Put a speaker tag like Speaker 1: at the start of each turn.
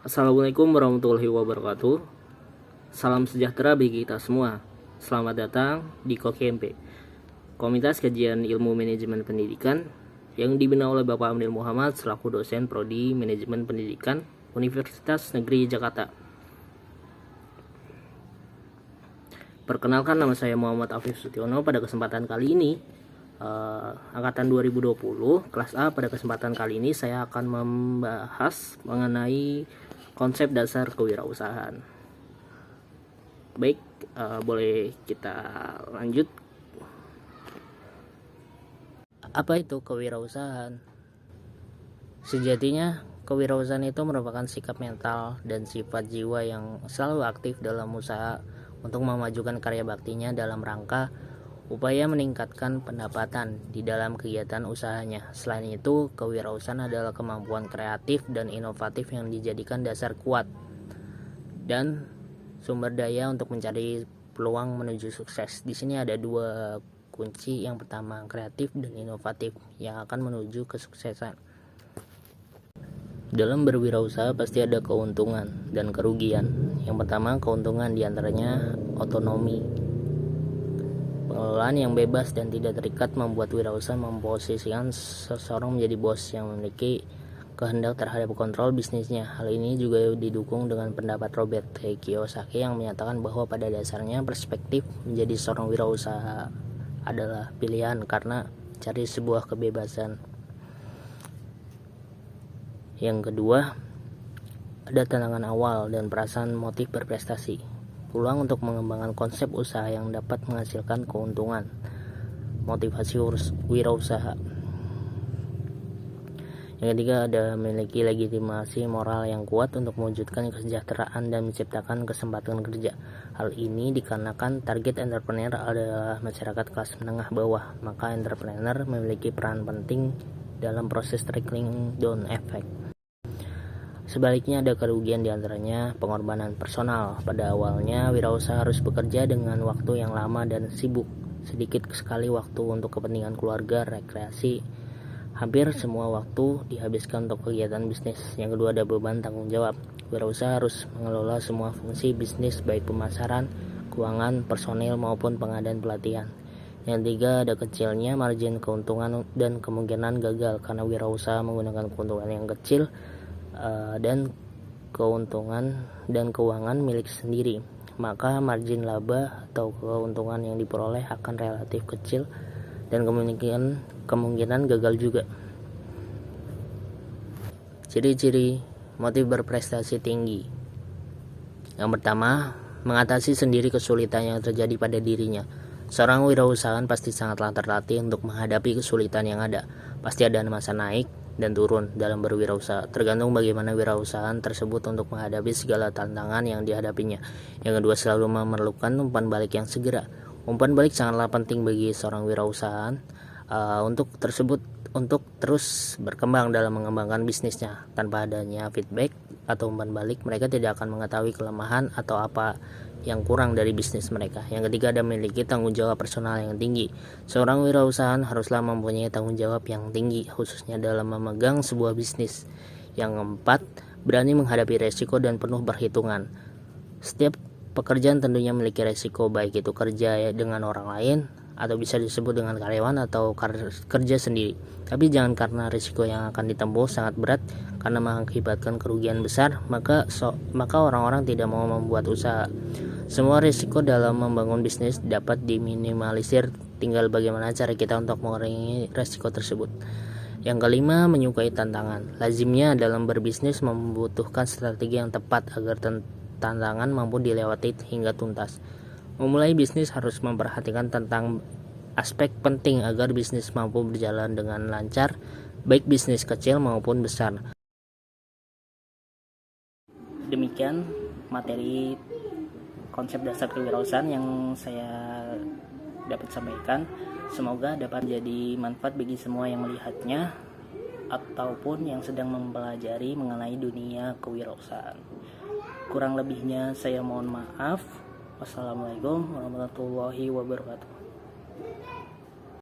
Speaker 1: Assalamualaikum warahmatullahi wabarakatuh. Salam sejahtera bagi kita semua. Selamat datang di KOKMP, Komunitas Kajian Ilmu Manajemen Pendidikan, yang dibina oleh Bapak Amdil Muhammad selaku dosen Prodi Manajemen Pendidikan Universitas Negeri Jakarta. Perkenalkan, nama saya Muhammad Afif Sutiono. Pada kesempatan kali ini angkatan 2020 kelas A. Pada kesempatan kali ini saya akan membahas mengenai konsep dasar kewirausahaan. Baik, boleh kita lanjut. Apa itu kewirausahaan? Sejatinya kewirausahaan itu merupakan sikap mental dan sifat jiwa yang selalu aktif dalam usaha untuk memajukan karya baktinya dalam rangka upaya meningkatkan pendapatan di dalam kegiatan usahanya. Selain itu, kewirausahaan adalah kemampuan kreatif dan inovatif yang dijadikan dasar kuat dan sumber daya untuk mencari peluang menuju sukses. Di sini ada dua kunci. Yang pertama, kreatif dan inovatif yang akan menuju kesuksesan. Dalam berwirausaha pasti ada keuntungan dan kerugian. Yang pertama, keuntungan diantaranya otonomi. Pengelolaan yang bebas dan tidak terikat membuat wirausaha memposisikan seseorang menjadi bos yang memiliki kehendak terhadap kontrol bisnisnya. Hal ini juga didukung dengan pendapat Robert T. Kiyosaki yang menyatakan bahwa pada dasarnya perspektif menjadi seorang wirausaha adalah pilihan karena cari sebuah kebebasan. Yang kedua, ada tantangan awal dan perasaan motif berprestasi. Peluang untuk mengembangkan konsep usaha yang dapat menghasilkan keuntungan. Motivasi wirausaha. Yang ketiga, ada memiliki legitimasi moral yang kuat untuk mewujudkan kesejahteraan dan menciptakan kesempatan kerja. Hal ini dikarenakan target entrepreneur adalah masyarakat kelas menengah bawah, maka entrepreneur memiliki peran penting dalam proses trickling down effect. Sebaliknya, ada kerugian diantaranya pengorbanan personal. Pada awalnya, wirausaha harus bekerja dengan waktu yang lama dan sibuk. Sedikit sekali waktu untuk kepentingan keluarga, rekreasi. Hampir semua waktu dihabiskan untuk kegiatan bisnis. Yang kedua, ada beban tanggung jawab. Wirausaha harus mengelola semua fungsi bisnis, baik pemasaran, keuangan, personil, maupun pengadaan pelatihan. Yang tiga, ada kecilnya margin keuntungan dan kemungkinan gagal karena wirausaha menggunakan keuntungan yang kecil dan keuntungan dan keuangan milik sendiri, maka margin laba atau keuntungan yang diperoleh akan relatif kecil dan kemungkinan gagal juga. Ciri-ciri motif berprestasi tinggi. Yang pertama, mengatasi sendiri kesulitan yang terjadi pada dirinya. Seorang wirausahawan pasti sangatlah terlatih untuk menghadapi kesulitan yang ada. Pasti ada masa naik dan turun dalam berwirausaha, tergantung bagaimana wirausahaan tersebut untuk menghadapi segala tantangan yang dihadapinya. Yang kedua, selalu memerlukan umpan balik yang segera. Umpan balik sangatlah penting bagi seorang wirausahaan untuk terus berkembang dalam mengembangkan bisnisnya. Tanpa adanya feedback atau umpan balik, mereka tidak akan mengetahui kelemahan atau apa yang kurang dari bisnis mereka. Yang ketiga, ada memiliki tanggung jawab personal yang tinggi. Seorang wirausahaan haruslah mempunyai tanggung jawab yang tinggi, khususnya dalam memegang sebuah bisnis. Yang keempat, berani menghadapi resiko dan penuh perhitungan. Setiap pekerjaan tentunya memiliki resiko, baik itu kerja dengan orang lain atau bisa disebut dengan karyawan atau kerja sendiri. Tapi jangan karena risiko yang akan ditempuh sangat berat karena mengakibatkan kerugian besar, maka orang-orang tidak mau membuat usaha. Semua risiko dalam membangun bisnis dapat diminimalisir, tinggal bagaimana cara kita untuk mengurangi risiko tersebut. Yang kelima, menyukai tantangan. Lazimnya dalam berbisnis membutuhkan strategi yang tepat agar tantangan mampu dilewati hingga tuntas. Memulai bisnis harus memperhatikan tentang aspek penting agar bisnis mampu berjalan dengan lancar, baik bisnis kecil maupun besar. Demikian materi konsep dasar kewirausahaan yang saya dapat sampaikan. Semoga dapat jadi manfaat bagi semua yang melihatnya ataupun yang sedang mempelajari mengenai dunia kewirausahaan. Kurang lebihnya saya mohon maaf. Wassalamualaikum warahmatullahi wabarakatuh.